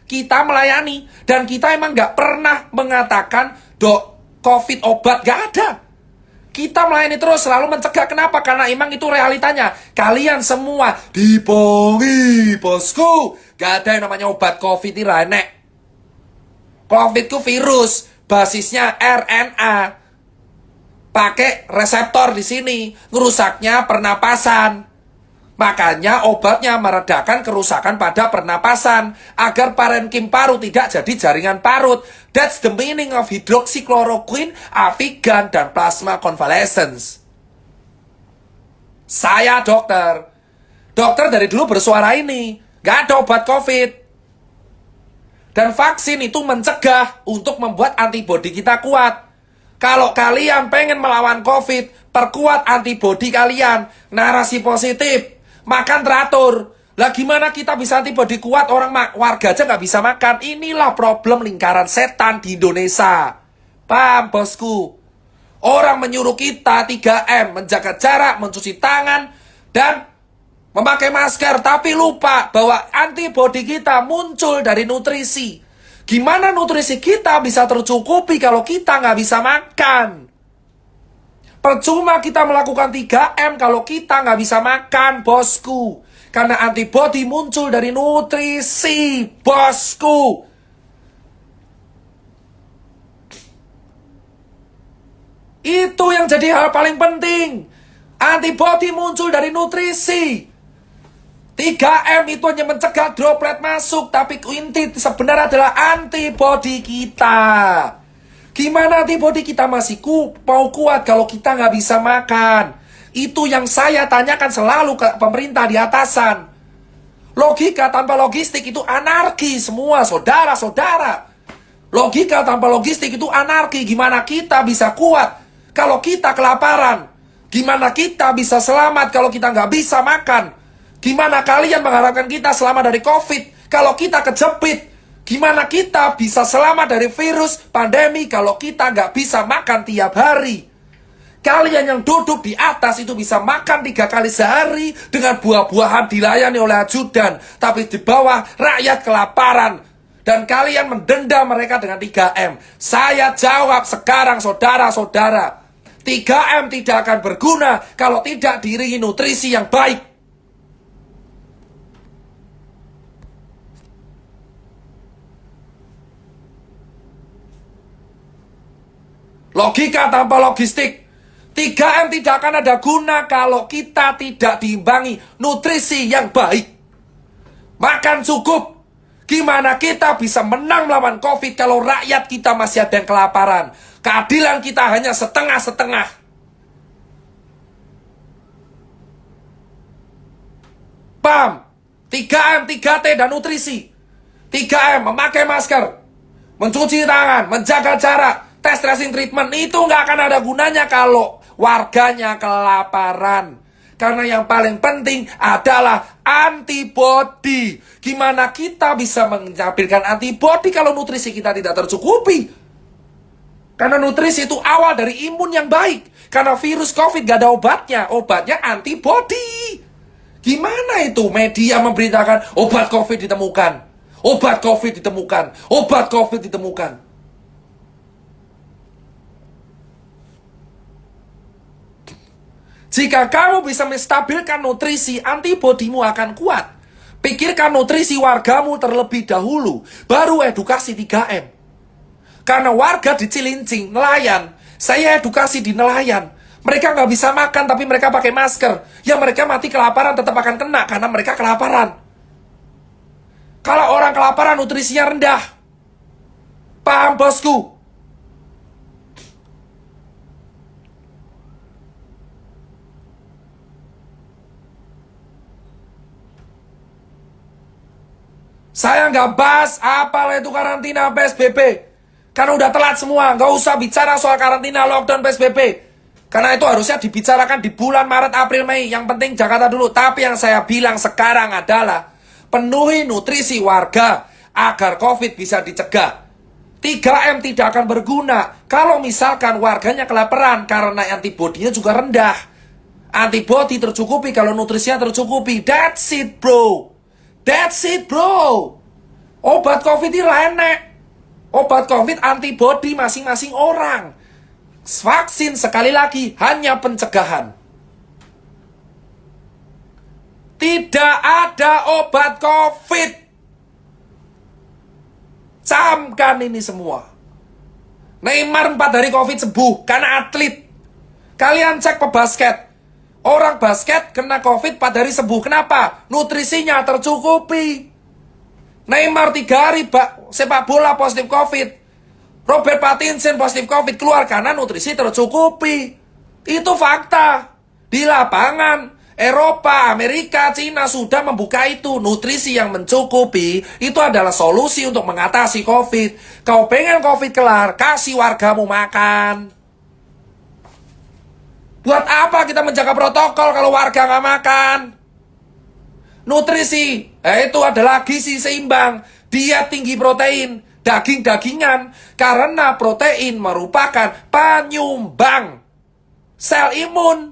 Kita melayani. Dan kita emang nggak pernah mengatakan, dok, COVID obat, nggak ada. Kita melayani terus, selalu mencegah. Kenapa? Karena emang itu realitanya. Kalian semua dipongi, bosku. Gak ada yang namanya obat COVID ini renek. COVID itu virus, basisnya RNA. Pakai reseptor di sini, ngerusaknya pernapasan. Makanya obatnya meredakan kerusakan pada pernapasan agar parenkim paru tidak jadi jaringan parut. That's the meaning of hydroxychloroquine, Avigan, dan plasma convalescence. Saya dokter. Dokter dari dulu bersuara ini. Gak ada obat COVID. Dan vaksin itu mencegah untuk membuat antibodi kita kuat. Kalau kalian pengen melawan COVID, perkuat antibodi kalian. Narasi positif. Makan teratur. Lah gimana kita bisa antibodi kuat, orang warga aja nggak bisa makan. Inilah problem lingkaran setan di Indonesia. Paham, bosku? Orang menyuruh kita 3M, menjaga jarak, mencuci tangan, dan memakai masker. Tapi lupa bahwa antibodi kita muncul dari nutrisi. Gimana nutrisi kita bisa tercukupi kalau kita nggak bisa makan? Percuma kita melakukan 3M kalau kita nggak bisa makan, bosku. Karena antibodi muncul dari nutrisi, bosku. Itu yang jadi hal paling penting. Antibodi muncul dari nutrisi. 3M itu hanya mencegah droplet masuk, tapi inti sebenarnya adalah antibodi kita. Gimana antibodi kita masih mau kuat kalau kita nggak bisa makan? Itu yang saya tanyakan selalu ke pemerintah di atasan. Logika tanpa logistik itu anarki semua, saudara-saudara. Logika tanpa logistik itu anarki. Gimana kita bisa kuat kalau kita kelaparan? Gimana kita bisa selamat kalau kita nggak bisa makan? Gimana kalian mengharapkan kita selamat dari COVID kalau kita kejepit? Gimana kita bisa selamat dari virus pandemi kalau kita nggak bisa makan tiap hari? Kalian yang duduk di atas itu bisa makan 3 kali sehari dengan buah-buahan dilayani oleh ajudan. Tapi di bawah rakyat kelaparan. Dan kalian mendenda mereka dengan 3M. Saya jawab sekarang saudara-saudara. 3M tidak akan berguna kalau tidak diiringi nutrisi yang baik. Logika tanpa logistik. 3M tidak akan ada guna kalau kita tidak diimbangi nutrisi yang baik. Makan cukup. Gimana kita bisa menang melawan COVID kalau rakyat kita masih ada yang kelaparan? Keadilan kita hanya setengah-setengah. Paham? 3M, 3T, dan nutrisi. 3M, memakai masker, mencuci tangan, menjaga jarak, tes tracing treatment. Itu nggak akan ada gunanya kalau warganya kelaparan. Karena yang paling penting adalah antibodi. Gimana kita bisa menampilkan antibodi kalau nutrisi kita tidak tercukupi? Karena nutrisi itu awal dari imun yang baik. Karena virus COVID gak ada obatnya. Obatnya antibodi. Gimana itu media memberitakan obat COVID ditemukan? Obat COVID ditemukan. Obat COVID ditemukan. Jika kamu bisa menstabilkan nutrisi, antibodimu akan kuat. Pikirkan nutrisi wargamu terlebih dahulu, baru edukasi 3M. Karena warga di Cilincing, nelayan, saya edukasi di nelayan. Mereka nggak bisa makan, tapi mereka pakai masker. Ya mereka mati kelaparan tetap akan kena, karena mereka kelaparan. Kalau orang kelaparan, nutrisinya rendah. Paham, bosku? Saya nggak bahas apalah itu karantina PSBB. Karena udah telat semua. Nggak usah bicara soal karantina, lockdown, PSBB. Karena itu harusnya dibicarakan di bulan Maret, April, Mei. Yang penting Jakarta dulu. Tapi yang saya bilang sekarang adalah penuhi nutrisi warga agar COVID bisa dicegah. 3M tidak akan berguna kalau misalkan warganya kelaparan karena antibodinya juga rendah. Antibodi tercukupi kalau nutrisinya tercukupi. That's it, bro. That's it, bro. Obat COVID ini enek. Obat COVID antibody masing-masing orang. Vaksin sekali lagi hanya pencegahan. Tidak ada obat COVID. Camkan ini semua. Neymar 4 hari COVID sembuh karena atlet. Kalian cek pebasket. Orang basket kena COVID 4 hari sembuh. Kenapa? Nutrisinya tercukupi. Neymar 3 hari sepak bola positif COVID. Robert Pattinson positif COVID keluar karena nutrisi tercukupi. Itu fakta. Di lapangan, Eropa, Amerika, Cina sudah membuka itu. Nutrisi yang mencukupi itu adalah solusi untuk mengatasi COVID. Kau pengen COVID kelar, kasih wargamu makan. Buat apa kita menjaga protokol kalau warga nggak makan? Nutrisi, itu adalah gizi seimbang. Dia tinggi protein, daging-dagingan. Karena protein merupakan penyumbang sel imun.